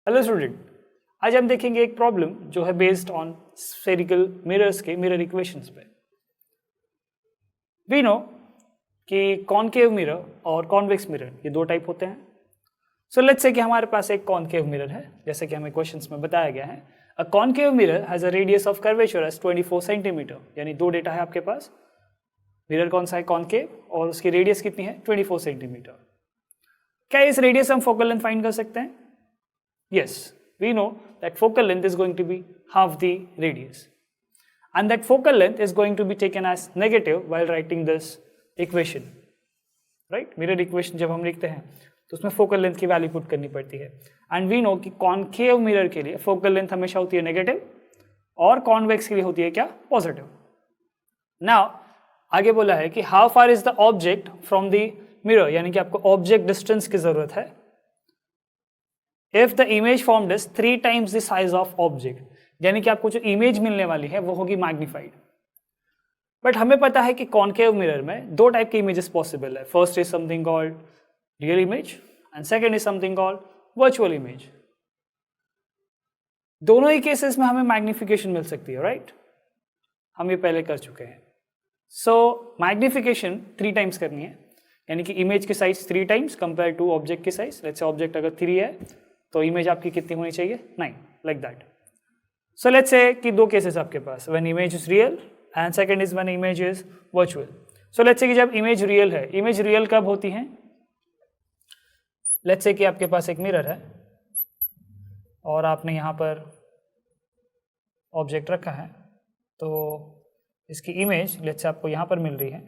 Hello student, आज हम देखेंगे एक प्रॉब्लम जो है बेस्ड ऑन स्फेरिकल मिरर्स के मिरर इक्वेशंस पे। वी नो कि कॉनकेव मिरर और कॉन्वेक्स मिरर ये दो टाइप होते हैं। सो लेट्स से कि हमारे पास एक कॉनकेव मिरर है, जैसे कि हमें क्वेश्चंस में बताया गया है। A concave mirror has a radius of curvature as 24 centimetre, यानी दो डेटा है आपके पास। मिरर कौन सा है? कॉनकेव, और उसकी रेडियस कितनी है? 24 सेंटीमीटर। क्या इस रेडियस हम फोकल लेंथ फाइंड कर सकते हैं? Yes, we know that focal length is going to be half the radius, and that focal length is going to be taken as negative while writing this equation, right? Mirror equation जब हम लिखते हैं तो उसमें focal length की value put करनी पड़ती है, and we know कि concave mirror के लिए focal length हमेशा होती है नेगेटिव और convex के लिए होती है क्या? पॉजिटिव। Now आगे बोला है कि how far is the object from the mirror, यानी कि आपको ऑब्जेक्ट डिस्टेंस की जरूरत है if the image formed is 3 times the size of object, यानी कि आपको जो इमेज मिलने वाली है वो होगी मैग्नीफाइड। बट हमें पता है कि कॉनकेव मिरर में दो टाइप के इमेजेस पॉसिबल है। First is something called real image and second is something called virtual image. दोनों ही केसेस में हमें मैग्निफिकेशन मिल सकती है, राइट? हम ये पहले कर चुके हैं। सो मैग्निफिकेशन 3 टाइम्स करनी है, यानी कि इमेज की size 3 times compare to object की साइज। लेट्स से ऑब्जेक्ट अगर 3 है तो इमेज आपकी कितनी होनी चाहिए? 9, like that. So let's say कि दो केसेस आपके पास, when image is real and second is when image is virtual. So let's say कि जब इमेज रियल है, इमेज रियल कब होती है? लेट्स से कि आपके पास एक मिरर है और आपने यहाँ पर ऑब्जेक्ट रखा है, तो इसकी इमेज लेट्स से आपको यहाँ पर मिल रही है।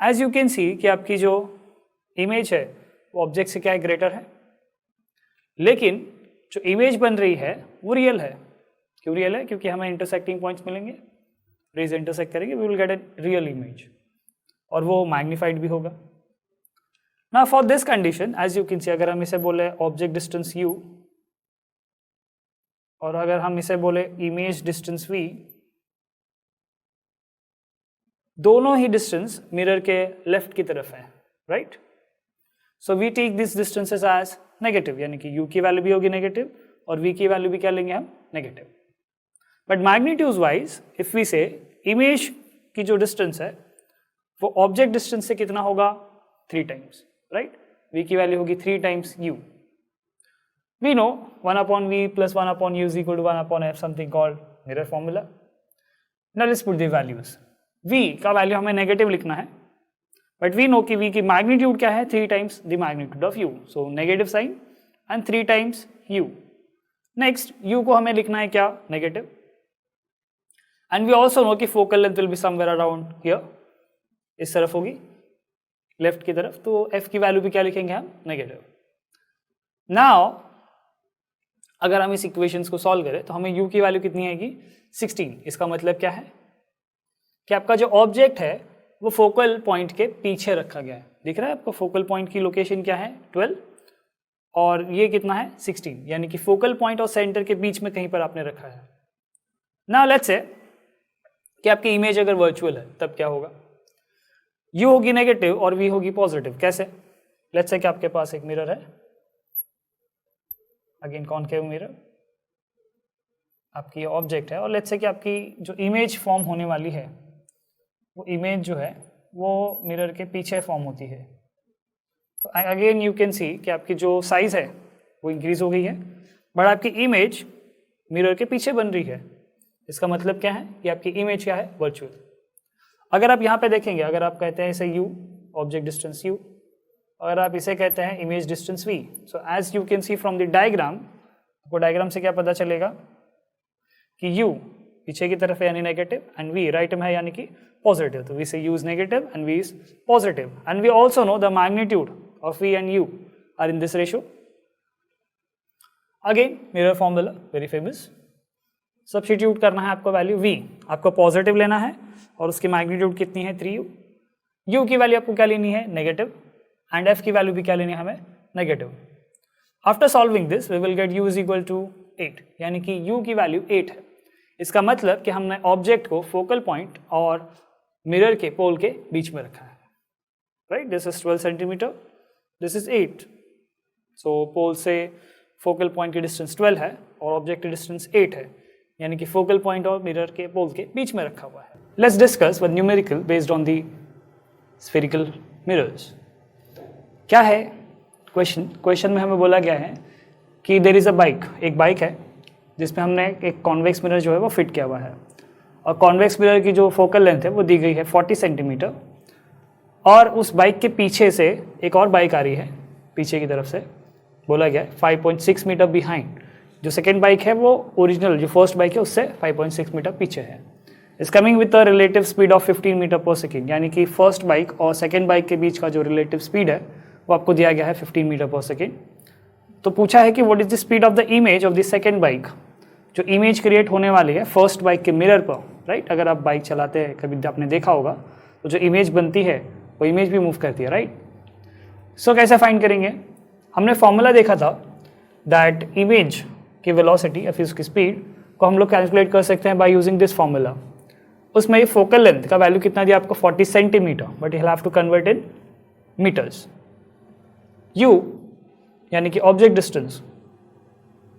एज यू कैन सी कि आपकी जो इमेज है वो ऑब्जेक्ट से क्या है? ग्रेटर है, लेकिन जो इमेज बन रही है वो रियल है। क्यों रियल है? क्योंकि हमें इंटरसेक्टिंग पॉइंट्स मिलेंगे, रेज इंटरसेक्ट करेंगे, we will get a real image, और वो मैग्नीफाइड भी होगा। ना for this condition as you can see, अगर हम इसे बोले ऑब्जेक्ट डिस्टेंस u और अगर हम इसे बोले इमेज डिस्टेंस v, दोनों ही डिस्टेंस मिरर के लेफ्ट की तरफ है, right? So we take this distances as negative, यानी कि u की वैल्यू भी होगी नेगेटिव और v की वैल्यू भी क्या लेंगे हम? Negative. But magnitude wise if we say image की जो डिस्टेंस है वो ऑब्जेक्ट डिस्टेंस से कितना होगा? 3 टाइम्स, राइट? v की वैल्यू होगी 3 times u। We know 1/v plus 1/u is equal to 1/f, something called mirror formula. Now let's put the values. v का वैल्यू हमें नेगेटिव लिखना है, बट वी नो कि v की magnitude क्या है? 3 times the magnitude of u, so negative sign and 3 times u। Next u को हमें लिखना है क्या? Negative. And we also know कि focal length will be somewhere around here, इस तरफ होगी लेफ्ट की तरफ, तो f की वैल्यू भी क्या लिखेंगे हम? नेगेटिव। नाउ अगर हम इस इक्वेशंस को सॉल्व करें तो हमें u की वैल्यू कितनी आएगी? 16। इसका मतलब क्या है कि आपका जो ऑब्जेक्ट है वो फोकल पॉइंट के पीछे रखा गया है। दिख रहा है आपको फोकल पॉइंट की लोकेशन क्या है? 12, और ये कितना है? 16, यानी कि फोकल पॉइंट और सेंटर के बीच में कहीं पर आपने रखा है। नाउ लेट्स से कि आपकी इमेज अगर वर्चुअल है तब क्या होगा? u होगी नेगेटिव और v होगी पॉजिटिव। कैसे? लेट्स से कि आपके पास एक मिरर है, अगेन कॉनकेव मिरर, आपकी ऑब्जेक्ट है, और लेट्स से कि आपकी जो इमेज फॉर्म होने वाली है वो इमेज जो है वो मिरर के पीछे फॉर्म होती है। तो अगेन यू कैन सी कि आपकी जो साइज है वो इंक्रीज हो गई है, बट आपकी इमेज मिरर के पीछे बन रही है। इसका मतलब क्या है कि आपकी इमेज क्या है? वर्चुअल। अगर आप यहाँ पे देखेंगे, अगर आप कहते हैं इसे u, ऑब्जेक्ट डिस्टेंस u, अगर आप इसे कहते हैं image distance v, so as you can see from the diagram, आपको डायग्राम से क्या पता चलेगा कि u पीछे की तरफ है यानी नेगेटिव, एंड v राइट में है यानी कि पॉजिटिव। तो v से u is negative and v is positive, and we also know the magnitude of v and u are in this ratio. Again mirror formula very famous, substitute करना है आपको value v, आपको positive लेना है और उसकी magnitude कितनी है? 3u। u की वैल्यू आपको क्या लेनी है? नेगेटिव, एंड f की वैल्यू भी क्या लेनी है हमें? Negative. After solving this we will get u is equal to 8, यानी कि u की वैल्यू 8 है। इसका मतलब कि हमने ऑब्जेक्ट को फोकल पॉइंट और मिरर के पोल के बीच में रखा है, right? This is 12 centimetre this is 8. सो पोल से फोकल पॉइंट की डिस्टेंस 12 है और ऑब्जेक्ट की डिस्टेंस 8 है, यानी कि फोकल पॉइंट और मिरर के पोल के बीच में रखा हुआ है. Let's discuss one numerical based on the spherical mirrors. क्या है क्वेश्चन में हमें बोला गया है कि देयर इज़ अ बाइक, एक बाइक है जिसमें हमने एक कॉन्वेक्स मिरर जो है वो फिट किया हुआ है, और कॉन्वेक्स मिरर की जो फोकल लेंथ है वो दी गई है 40 सेंटीमीटर, और उस बाइक के पीछे से एक और बाइक आ रही है, पीछे की तरफ से बोला गया है 5.6 मीटर बिहाइंड. जो सेकेंड बाइक है वो ओरिजिनल जो फर्स्ट बाइक है उससे 5.6 मीटर पीछे है. Is coming with a relative speed of 15 metre per second, यानी कि फर्स्ट बाइक और सेकेंड बाइक के बीच का जो रिलेटिव स्पीड है वो आपको दिया गया है 15 मीटर पर सेकेंड. तो पूछा है कि what is the speed of the image of the second bike, जो इमेज क्रिएट होने वाली है फर्स्ट बाइक के मिरर पर, राइट. अगर आप बाइक चलाते हैं कभी आपने देखा होगा तो जो इमेज बनती है वो इमेज भी मूव करती है, राइट. सो कैसे फाइंड करेंगे, हमने फॉर्मूला देखा था दैट इमेज की वेलोसिटी या फिर उसकी स्पीड को हम लोग कैलकुलेट कर सकते हैं बाय यूजिंग दिस फॉर्मूला. उसमें ये फोकल लेंथ का वैल्यू कितना दिया आपको 40 centimetre, but you have to convert in metres. U यानी कि ऑब्जेक्ट डिस्टेंस,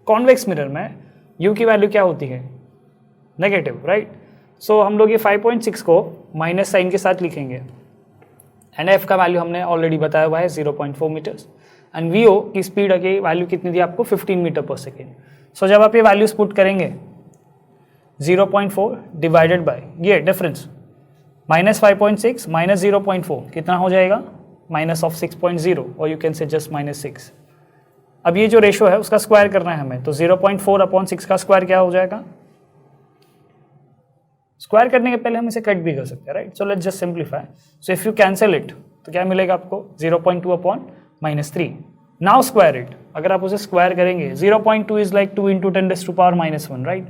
कॉन्वेक्स मिरर में यू की वैल्यू क्या होती है, नेगेटिव, राइट. सो हम लोग ये 5.6 को माइनस साइन के साथ लिखेंगे, एंड एफ का वैल्यू हमने ऑलरेडी बताया हुआ है 0.4 मीटर्स, एंड वी ओ की स्पीड की वैल्यू कितनी दी आपको 15 मीटर पर सेकेंड. सो जब आप ये वैल्यूज पुट करेंगे 0.4 डिवाइडेड बाय ये डिफरेंस माइनस 5.6 माइनस 0.4 कितना हो जाएगा, माइनस ऑफ 6.0, और यू कैन से जस्ट -6. अब ये जो रेशो है उसका स्क्वायर करना है हमें, तो 0.4 अपॉन 6 का स्क्वायर क्या हो जाएगा, स्क्वायर करने के पहले हम इसे कट भी कर सकते हैं, right. So let's just simplify. So if you cancel it तो क्या मिलेगा आपको 0.2 अपॉन -3. नाउ स्क्वायर इट, अगर आप उसे स्क्वायर करेंगे 0.2 is like 2 into 10⁻⁻1, right.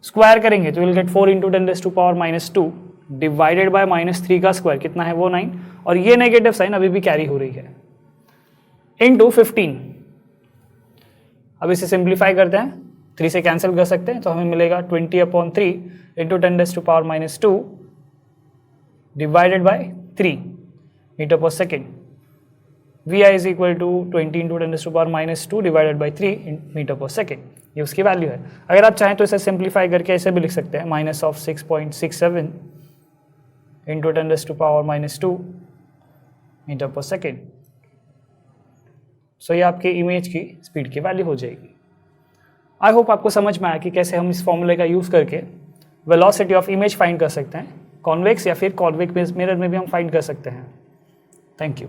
Square करेंगे तो will get 4 into 10⁻2 divided by -3 का स्क्वायर कितना है वो 9, और ये नेगेटिव साइन अभी भी कैरी हो रही है, इंटू 15. अब इसे सिंप्लीफाई करते हैं, 3 से कैंसिल कर सकते हैं, तो हमें मिलेगा 20/3 into 10⁻2 divided by 3 metre per second. Vi is equal to 20 into 10⁻2 divided by 3 metre per second. ये उसकी वैल्यू है. अगर आप चाहें तो इसे सिंप्लीफाई करके ऐसे भी लिख सकते हैं, minus of 6.67 into 10⁻2 metre per second. सो ये आपके इमेज की स्पीड की वैल्यू हो जाएगी. आई होप आपको समझ में आया कि कैसे हम इस फॉर्मूले का यूज़ करके वेलोसिटी ऑफ इमेज फाइंड कर सकते हैं. कॉन्वेक्स या फिर कॉन्वेक्स मिरर में भी हम फाइंड कर सकते हैं. Thank you.